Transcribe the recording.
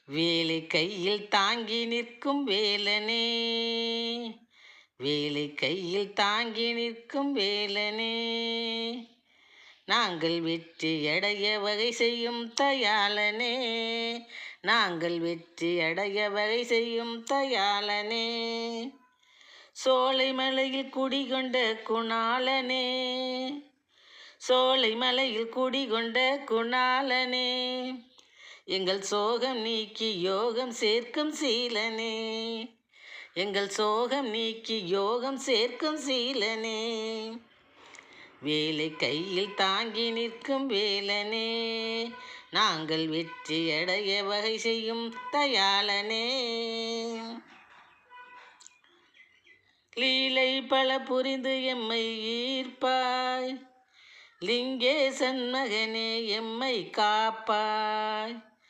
வேலை கையில் தாங்கி நிற்கும் வேலனே, வேலை கையில் தாங்கி நிற்கும் வேலனே, நாங்கள் வெற்றி அடைய வகை செய்யும் தயாளனே, நாங்கள் வெற்றி அடைய வகை செய்யும் தயாளனே, சோலைமலையில் குடிகொண்ட குணாளனே, சோலைமலையில் குடிகொண்ட குணாளனே, எங்கள் சோகம் நீக்கி யோகம் சேர்க்கும் சீலனே, எங்கள் சோகம் நீக்கி யோகம் சேர்க்கும் சீலனே, வேலை கையில் தாங்கி நிற்கும் வேலனே, நாங்கள் வெற்றி அடைய வகை செய்யும் தயாளனே, லீலை பல புரிந்து எம்மை ஈர்ப்பாய், லிங்கேசன் மகனே எம்மை காப்பாய்,